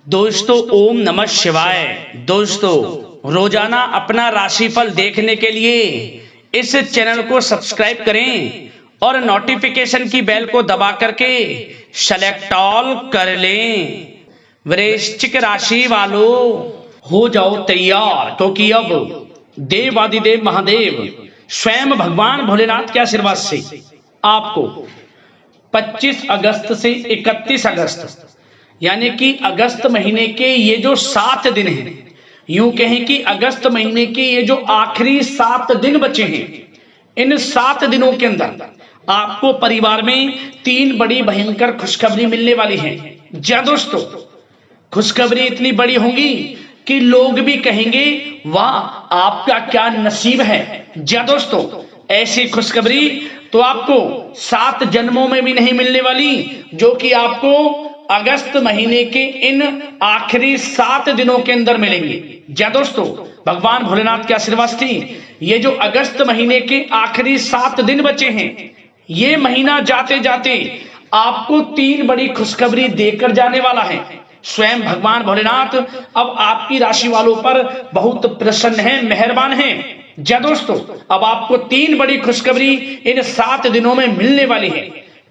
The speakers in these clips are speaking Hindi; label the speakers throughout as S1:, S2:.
S1: दोस्तों ओम नमः शिवाय। दोस्तों रोजाना अपना राशिफल देखने के लिए इस चैनल को सब्सक्राइब करें और नोटिफिकेशन की बेल को दबा करके सेलेक्ट ऑल कर लें। वृश्चिक राशि वालों हो जाओ तैयार, क्योंकि अब देवादिदेव महादेव स्वयं भगवान भोलेनाथ के आशीर्वाद से आपको 25 अगस्त से 31 अगस्त यानी कि अगस्त महीने के ये जो 7 दिन हैं, यूं कहें कि अगस्त महीने के ये जो आखिरी 7 दिन बचे हैं, इन 7 दिनों के अंदर आपको परिवार में 3 बड़ी भयंकर खुशखबरी मिलने वाली है। जी दोस्तों, खुशखबरी इतनी बड़ी होंगी कि लोग भी कहेंगे वाह आपका क्या नसीब है। जी दोस्तों, ऐसी खुशखबरी तो आपको 7 जन्मों में भी नहीं मिलने वाली, जो कि आपको अगस्त महीने के इन आखिरी 7 दिनों के अंदर मिलेंगे। जी दोस्तों, भगवान भोलेनाथ के आशीर्वाद से ये जो अगस्त महीने के आखिरी 7 दिन बचे हैं, ये महीना जाते जाते आपको 3 बड़ी खुशखबरी देकर जाने वाला है। स्वयं भगवान भोलेनाथ अब आपकी राशि वालों पर बहुत प्रसन्न हैं, मेहरबान हैं। जी दोस्तों, अब आपको 3 बड़ी खुशखबरी इन 7 दिनों में मिलने वाली है,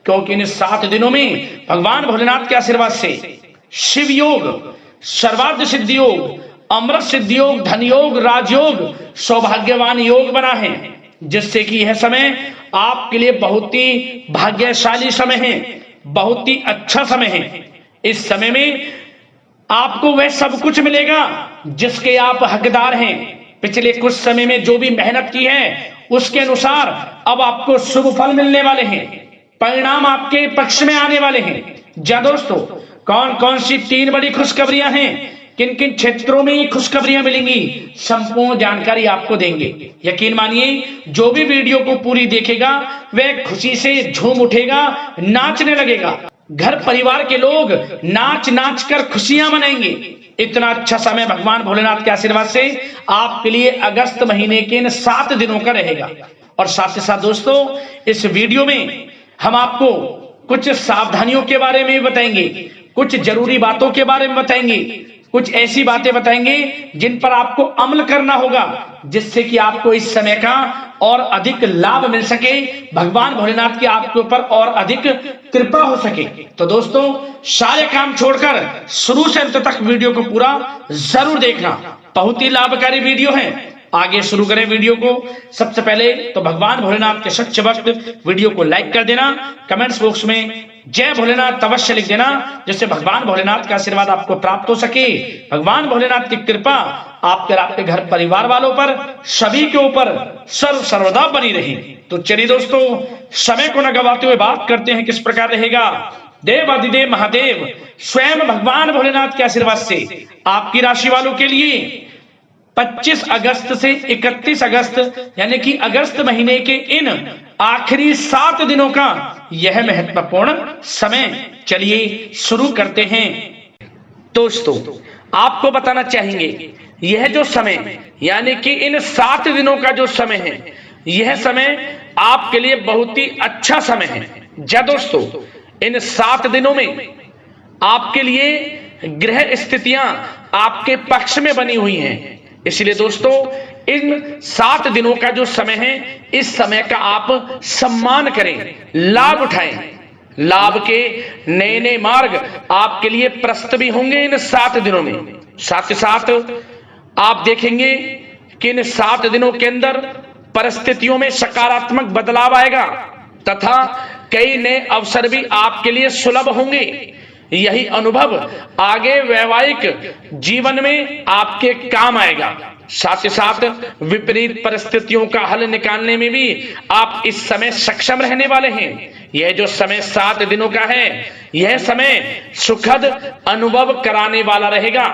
S1: क्योंकि इन 7 दिनों में भगवान भोलेनाथ के आशीर्वाद से शिव योग, सर्वार्थ सिद्धि योग, अमृत सिद्धि योग, धन योग, राजयोग, सौभाग्यवान योग बना है, जिससे कि यह समय आपके लिए बहुत ही भाग्यशाली समय है, बहुत ही अच्छा समय है। इस समय में आपको वह सब कुछ मिलेगा जिसके आप हकदार हैं। पिछले कुछ समय में जो भी मेहनत की है उसके अनुसार अब आपको शुभ फल मिलने वाले हैं, परिणाम आपके पक्ष में आने वाले हैं। जी दोस्तों, कौन कौन सी 3 बड़ी खुशखबरियां हैं, किन किन क्षेत्रों में ये खुशखबरियां मिलेंगी, संपूर्ण जानकारी आपको देंगे। यकीन मानिए, जो भी वीडियो को पूरी देखेगा वह खुशी से झूम उठेगा, नाचने लगेगा। घर परिवार के लोग नाच नाच कर खुशियां मनाएंगे। इतना अच्छा समय भगवान भोलेनाथ के आशीर्वाद से आपके लिए अगस्त महीने के इन 7 दिनों का रहेगा। और साथ ही साथ दोस्तों, इस वीडियो में हम आपको कुछ सावधानियों के बारे में बताएंगे, कुछ जरूरी बातों के बारे में बताएंगे, कुछ ऐसी बातें बताएंगे जिन पर आपको अमल करना होगा, जिससे कि आपको इस समय का और अधिक लाभ मिल सके, भगवान भोलेनाथ की आपके ऊपर और अधिक कृपा हो सके। तो दोस्तों, सारे काम छोड़कर शुरू से अंत तक वीडियो को पूरा जरूर देखना, बहुत ही लाभकारी वीडियो है। आगे शुरू करें वीडियो को। सबसे पहले तो भगवान भोलेनाथ के सच्चे भक्त वीडियो को लाइक कर देना, कमेंट्स बॉक्स में जय भोलेनाथ अवश्य लिख देना, जिससे भगवान भोलेनाथ का आशीर्वाद आपको प्राप्त हो सके, भगवान भोलेनाथ की कृपा आपके घर परिवार वालों पर, सभी के ऊपर सर्वदा बनी रहे। तो चलिए दोस्तों, समय को न गवाते हुए बात करते हैं किस प्रकार रहेगा देवादिदेव महादेव स्वयं भगवान भोलेनाथ के आशीर्वाद से आपकी राशि वालों के लिए 25 अगस्त से 31 अगस्त यानी कि अगस्त महीने के इन आखिरी 7 दिनों का यह महत्वपूर्ण समय। चलिए शुरू करते हैं। दोस्तों, आपको बताना चाहेंगे, यह जो समय यानी कि इन 7 दिनों का जो समय है, यह समय आपके लिए बहुत ही अच्छा समय है। जी दोस्तों, इन 7 दिनों में आपके लिए ग्रह स्थितियां आपके पक्ष में बनी हुई हैं। इसलिए दोस्तों, इन 7 दिनों का जो समय है, इस समय का आप सम्मान करें, लाभ उठाएं। लाभ के नए नए मार्ग आपके लिए प्रशस्त भी होंगे इन 7 दिनों में। साथ ही साथ आप देखेंगे कि इन 7 दिनों के अंदर परिस्थितियों में सकारात्मक बदलाव आएगा तथा कई नए अवसर भी आपके लिए सुलभ होंगे। यही अनुभव आगे वैवाहिक जीवन में आपके काम आएगा। साथ ही साथ विपरीत परिस्थितियों का हल निकालने में भी आप इस समय सक्षम रहने वाले हैं। यह जो समय 7 दिनों का है, यह समय सुखद अनुभव कराने वाला रहेगा।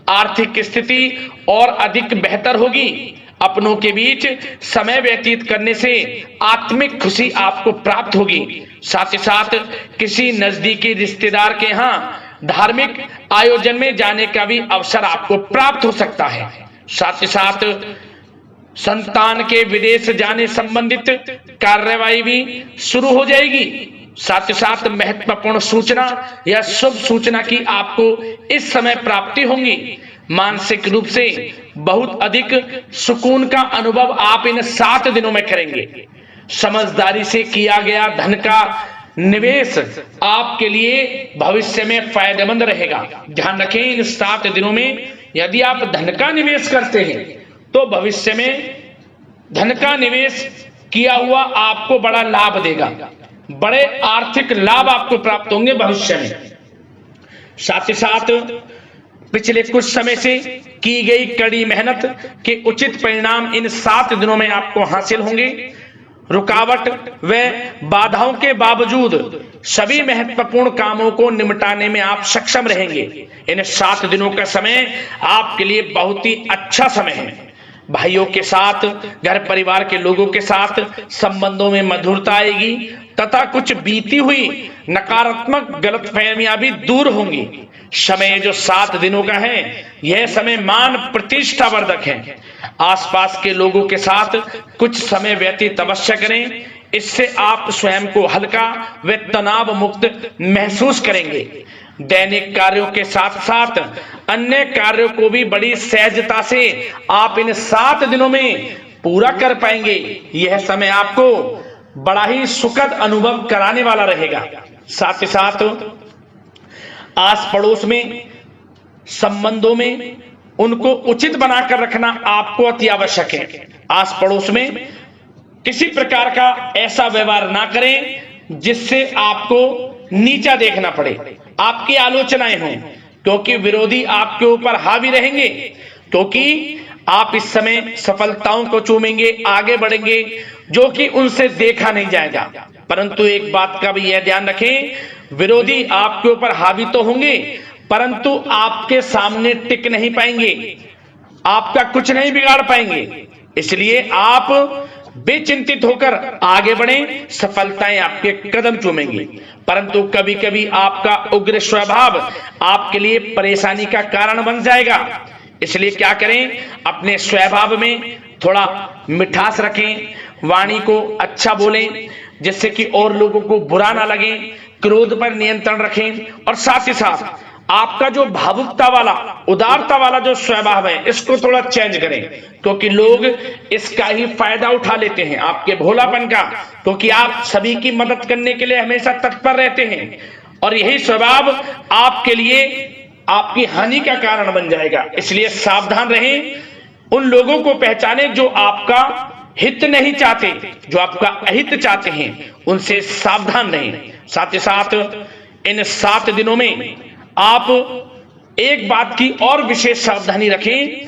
S1: आर्थिक स्थिति और अधिक बेहतर होगी। अपनों के बीच समय व्यतीत करने से आत्मिक खुशी आपको प्राप्त होगी। साथ ही साथ किसी नजदीकी रिश्तेदार के यहाँ धार्मिक आयोजन में जाने का भी अवसर आपको प्राप्त हो सकता है। साथ ही साथ संतान के विदेश जाने संबंधित कार्यवाही भी शुरू हो जाएगी। साथ ही साथ महत्वपूर्ण सूचना या शुभ सूचना की आपको इस समय प्राप्ति होंगी। मानसिक रूप से बहुत अधिक सुकून का अनुभव आप इन 7 दिनों में करेंगे। समझदारी से किया गया धन का निवेश आपके लिए भविष्य में फायदेमंद रहेगा। ध्यान रखें, इन 7 दिनों में यदि आप धन का निवेश करते हैं तो भविष्य में धन का निवेश किया हुआ आपको बड़ा लाभ देगा, बड़े आर्थिक लाभ आपको प्राप्त होंगे भविष्य में। साथ ही साथ पिछले कुछ समय से की गई कड़ी मेहनत के उचित परिणाम इन 7 दिनों में आपको हासिल होंगे। रुकावट व बाधाओं के बावजूद सभी महत्वपूर्ण कामों को निपटाने में आप सक्षम रहेंगे। इन 7 दिनों का समय आपके लिए बहुत ही अच्छा समय है। भाइयों के साथ, घर परिवार के लोगों के साथ संबंधों में मधुरता आएगी तथा कुछ बीती हुई नकारात्मक गलतफहमियां भी दूर होंगी। समय जो 7 दिनों का है, यह समय मान प्रतिष्ठा वर्धक है। आसपास के लोगों के साथ कुछ समय व्यतीत अवश्य करें, इससे आप स्वयं को हल्का व तनाव मुक्त महसूस करेंगे। दैनिक कार्यों के साथ साथ अन्य कार्यों को भी बड़ी सहजता से आप इन 7 दिनों में पूरा कर पाएंगे। यह समय आपको बड़ा ही सुखद अनुभव कराने वाला रहेगा। साथ ही साथ आस पड़ोस में संबंधों में उनको उचित बनाकर रखना आपको अति आवश्यक है। आस पड़ोस में किसी प्रकार का ऐसा व्यवहार ना करें जिससे आपको नीचा देखना पड़े, आपकी आलोचनाएं हों, क्योंकि विरोधी आपके ऊपर हावी रहेंगे। क्योंकि आप इस समय सफलताओं को चूमेंगे, आगे बढ़ेंगे, जो कि उनसे देखा नहीं जाएगा। परंतु एक बात का भी यह ध्यान रखें, विरोधी आपके ऊपर हावी तो होंगे परंतु आपके सामने टिक नहीं पाएंगे, आपका कुछ नहीं बिगाड़ पाएंगे। इसलिए आप बेचिंतित होकर आगे बढ़ें, सफलताएं आपके कदम चूमेंगी। परंतु कभी कभी आपका उग्र स्वभाव आपके लिए परेशानी का कारण बन जाएगा। इसलिए क्या करें, अपने स्वभाव में थोड़ा मिठास रखें, वाणी को अच्छा बोलें जिससे कि और लोगों को बुरा ना लगे, क्रोध पर नियंत्रण रखें। और साथ ही साथ आपका जो भावुकता वाला, उदारता वाला जो स्वभाव है, इसको थोड़ा चेंज करें, क्योंकि लोग इसका ही फायदा उठा लेते हैं, आपके भोलापन का, क्योंकि आप सभी की मदद करने के लिए हमेशा तत्पर रहते हैं। और यही स्वभाव आपके लिए आपकी हानि का कारण बन जाएगा। इसलिए सावधान रहें, उन लोगों को पहचाने जो आपका हित नहीं चाहते, जो आपका अहित चाहते हैं, उनसे सावधान रहें। साथ ही साथ इन 7 दिनों में आप एक बात की और विशेष सावधानी रखें,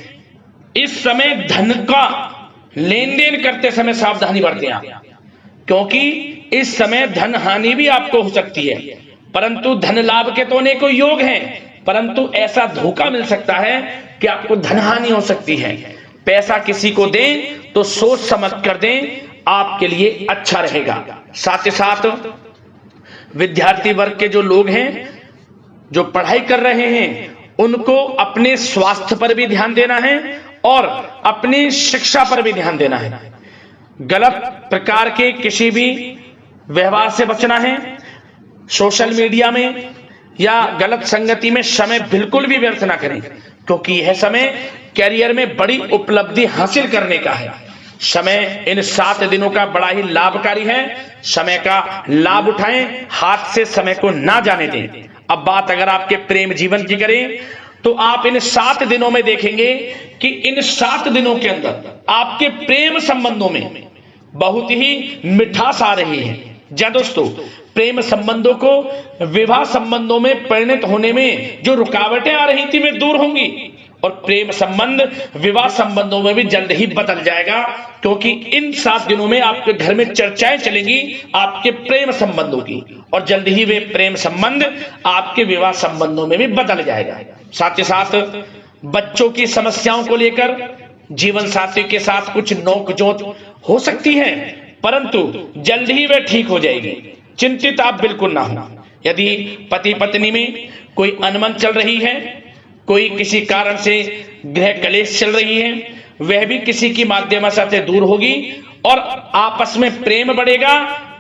S1: इस समय धन का लेन देन करते समय सावधानी बरतें आप, क्योंकि इस समय धन हानि भी आपको हो सकती है। परंतु धन लाभ के तो अनेकों योग हैं, परंतु ऐसा धोखा मिल सकता है कि आपको धन हानि हो सकती है। पैसा किसी को दें तो सोच समझ कर दें, आपके लिए अच्छा रहेगा। साथ ही साथ विद्यार्थी वर्ग के जो लोग हैं, जो पढ़ाई कर रहे हैं, उनको अपने स्वास्थ्य पर भी ध्यान देना है और अपनी शिक्षा पर भी ध्यान देना है। गलत प्रकार के किसी भी व्यवहार से बचना है। सोशल मीडिया में या गलत संगति में समय बिल्कुल भी व्यर्थ ना करें, क्योंकि यह समय कैरियर में बड़ी उपलब्धि हासिल करने का है। समय इन 7 दिनों का बड़ा ही लाभकारी है। समय का लाभ उठाएं, हाथ से समय को ना जाने दें। अब बात अगर आपके प्रेम जीवन की करें तो आप इन 7 दिनों में देखेंगे कि इन 7 दिनों के अंदर आपके प्रेम संबंधों में बहुत ही मिठास आ रही है। जी दोस्तों, प्रेम संबंधों को विवाह संबंधों में परिणत होने में जो रुकावटें आ रही थी वे दूर होंगी और प्रेम संबंध विवाह संबंधों में भी जल्द ही बदल जाएगा, क्योंकि इन 7 दिनों में आपके घर में चर्चाएं चलेंगी आपके प्रेम संबंधों की और जल्द ही वे प्रेम संबंध आपके विवाह संबंधों में भी बदल जाएगा। साथ ही साथ बच्चों की समस्याओं को लेकर जीवन साथी के साथ कुछ नोकझोंक हो सकती है, परंतु जल्द ही वे ठीक हो जाएगी। चिंतित आप बिल्कुल ना हो। यदि पति पत्नी में कोई अनबन चल रही है, कोई किसी कारण से गृह कलेश चल रही है, वह भी किसी की माध्यम से दूर होगी और आपस में प्रेम बढ़ेगा,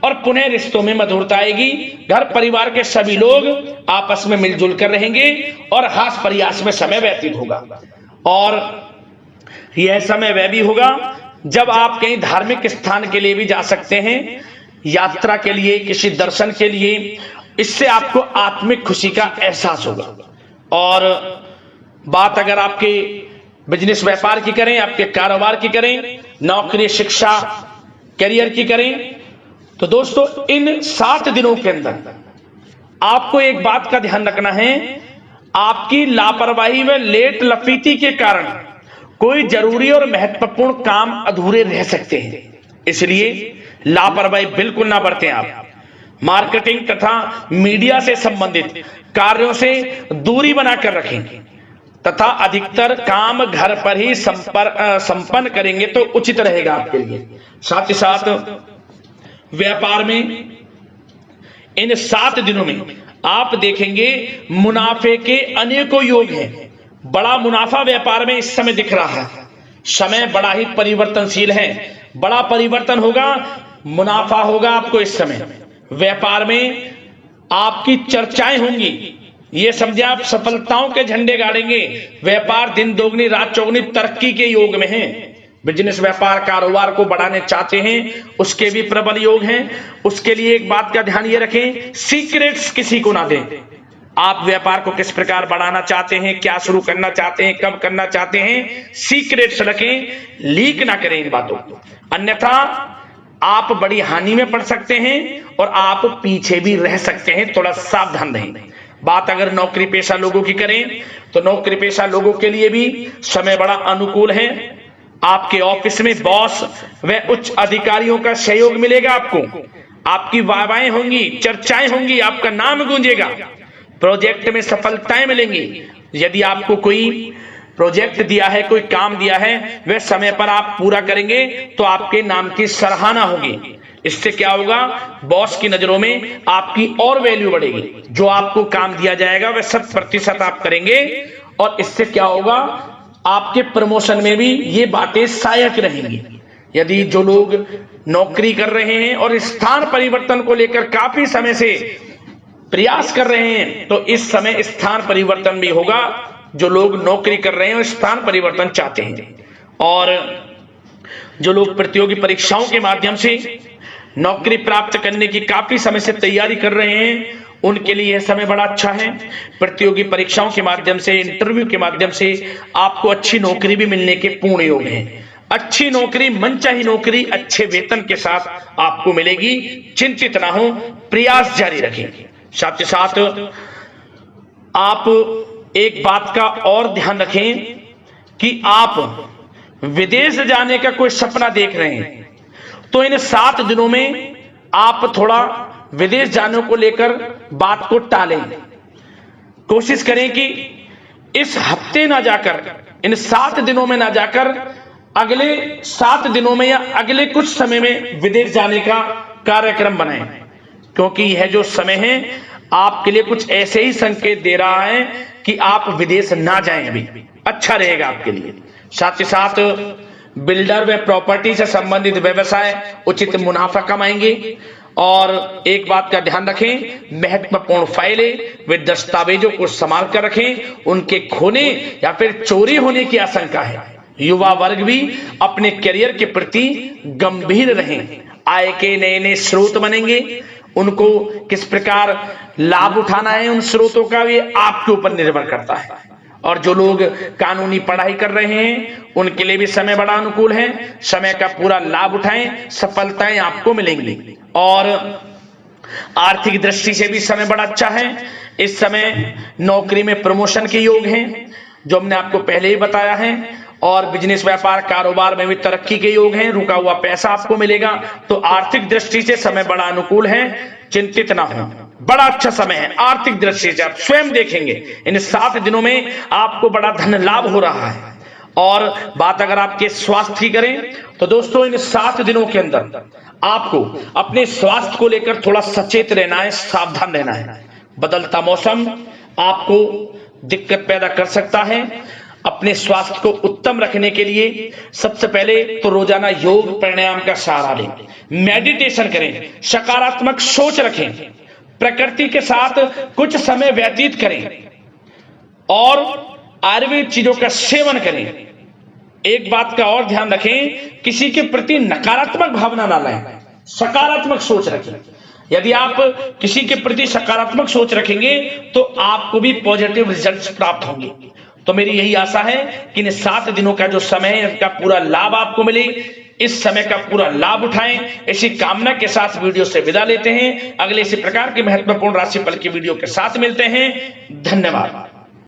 S1: और पुनः रिश्तों में मधुरता आएगी। घर परिवार के सभी लोग आपस में मिलजुल कर रहेंगे और हास प्रयास में समय व्यतीत होगा। और यह समय वह भी होगा जब आप कहीं धार्मिक स्थान के लिए भी जा सकते हैं, यात्रा के लिए, किसी दर्शन के लिए। इससे आपको आत्मिक खुशी का एहसास होगा। और बात अगर आपके बिजनेस व्यापार की करें, आपके कारोबार की करें, नौकरी, शिक्षा, करियर की करें, तो दोस्तों इन 7 दिनों के अंदर आपको एक बात का ध्यान रखना है, आपकी लापरवाही व लेट लफीती के कारण कोई जरूरी और महत्वपूर्ण काम अधूरे रह सकते हैं। इसलिए लापरवाही बिल्कुल ना बरतें। आप मार्केटिंग तथा मीडिया से संबंधित कार्यों से दूरी बनाकर रखें तथा अधिकतर काम घर पर ही संपन्न करेंगे तो उचित रहेगा आपके लिए। साथ ही साथ व्यापार में इन 7 दिनों में आप देखेंगे मुनाफे के अनेकों योग हैं। बड़ा मुनाफा व्यापार में इस समय दिख रहा है। समय बड़ा ही परिवर्तनशील है, बड़ा परिवर्तन होगा, मुनाफा होगा आपको इस समय। व्यापार में आपकी चर्चाएं होंगी, ये समझे आप सफलताओं के झंडे गाड़ेंगे। व्यापार दिन दोगुनी रात चौगुनी तरक्की के योग में है। बिजनेस व्यापार कारोबार को बढ़ाने चाहते हैं, उसके भी प्रबल योग हैं। उसके लिए एक बात का ध्यान ये रखें, सीक्रेट्स किसी को ना दें। आप व्यापार को किस प्रकार बढ़ाना चाहते हैं, क्या शुरू करना चाहते हैं, कब करना चाहते हैं, सीक्रेट्स रखें, लीक ना करें इन बातों को, अन्यथा आप बड़ी हानि में पड़ सकते हैं और आप पीछे भी रह सकते हैं। थोड़ा सावधान रहें। बात अगर नौकरी पेशा लोगों की करें तो नौकरी पेशा लोगों के लिए भी समय बड़ा अनुकूल है। आपके ऑफिस में बॉस व उच्च अधिकारियों का सहयोग मिलेगा आपको। आपकी वाहवाहें होंगी, चर्चाएं होंगी, आपका नाम गूंजेगा। प्रोजेक्ट में सफलताएं मिलेंगी। यदि आपको कोई प्रोजेक्ट दिया है, कोई काम दिया है, वह समय पर आप पूरा करेंगे तो आपके नाम की सराहना होगी। इससे क्या होगा, बॉस की नजरों में आपकी और वैल्यू बढ़ेगी। जो आपको काम दिया जाएगा वह 100% आप करेंगे और इससे क्या होगा, आपके प्रमोशन में भी ये बातें सहायक रहेंगी। यदि जो लोग नौकरी कर रहे हैं और स्थान परिवर्तन को लेकर काफी समय से प्रयास कर रहे हैं तो इस समय स्थान परिवर्तन भी होगा। जो लोग नौकरी कर रहे हैं और स्थान परिवर्तन चाहते हैं, और जो लोग प्रतियोगी परीक्षाओं के माध्यम से नौकरी प्राप्त करने की काफी समय से तैयारी कर रहे हैं, उनके लिए यह समय बड़ा अच्छा है। प्रतियोगी परीक्षाओं के माध्यम से, इंटरव्यू के माध्यम से आपको अच्छी नौकरी भी मिलने के पूर्ण योग हैं। अच्छी नौकरी, मनचाही नौकरी अच्छे वेतन के साथ आपको मिलेगी। चिंतित ना हो, प्रयास जारी रखें। साथ ही साथ आप एक बात का और ध्यान रखें कि आप विदेश जाने का कोई सपना देख रहे हैं तो इन 7 दिनों में आप थोड़ा विदेश जाने को लेकर बात को टालें। कोशिश करें कि इस हफ्ते ना जाकर, इन 7 दिनों में ना जाकर, अगले 7 दिनों में या अगले कुछ समय में विदेश जाने का कार्यक्रम बनाएं, क्योंकि यह जो समय है आपके लिए कुछ ऐसे ही संकेत दे रहा है कि आप विदेश ना जाएं, अभी अच्छा रहेगा आपके लिए। साथ ही साथ बिल्डर व प्रॉपर्टी से संबंधित व्यवसाय उचित मुनाफा कमाएंगे। और एक बात का ध्यान रखें, महत्वपूर्ण फाइलें व दस्तावेजों को संभाल कर रखें, उनके खोने या फिर चोरी होने की आशंका है। युवा वर्ग भी अपने करियर के प्रति गंभीर रहें। आय के नए नए स्रोत बनेंगे, उनको किस प्रकार लाभ उठाना है उन स्रोतों का, ये आपके ऊपर निर्भर करता है। और जो लोग कानूनी पढ़ाई कर रहे हैं उनके लिए भी समय बड़ा अनुकूल है। समय का पूरा लाभ उठाएं, सफलताएं आपको मिलेंगी। और आर्थिक दृष्टि से भी समय बड़ा अच्छा है। इस समय नौकरी में प्रमोशन के योग हैं, जो हमने आपको पहले ही बताया है। और बिजनेस व्यापार कारोबार में भी तरक्की के योग हैं। रुका हुआ पैसा आपको मिलेगा। तो आर्थिक दृष्टि से समय बड़ा अनुकूल है, चिंतित ना हो, बड़ा अच्छा समय है। आर्थिक दृष्टि से आप स्वयं देखेंगे इन 7 दिनों में आपको बड़ा धन लाभ हो रहा है। और बात अगर आपके स्वास्थ्य की करें तो दोस्तों इन 7 दिनों के अंदर आपको अपने स्वास्थ्य को लेकर थोड़ा सचेत रहना है, सावधान रहना है। बदलता मौसम आपको दिक्कत पैदा कर सकता है। अपने अपने स्वास्थ्य को उत्तम रखने के लिए सबसे पहले तो रोजाना योग प्राणायाम का सहारा लें, मेडिटेशन करें, सकारात्मक सोच रखें, प्रकृति के साथ कुछ समय व्यतीत करें और आयुर्वेद चीजों का सेवन करें। एक बात का और ध्यान रखें, किसी के प्रति नकारात्मक भावना ना लाएं, सकारात्मक सोच रखें। यदि आप किसी के प्रति सकारात्मक सोच रखेंगे तो आपको भी पॉजिटिव रिजल्ट्स प्राप्त होंगे। तो मेरी यही आशा है कि इन 7 दिनों का जो समय है इसका पूरा लाभ आपको मिले, इस समय का पूरा लाभ उठाएं। इसी कामना के साथ वीडियो से विदा लेते हैं। अगले इसी प्रकार के महत्वपूर्ण राशिफल की वीडियो के साथ मिलते हैं। धन्यवाद।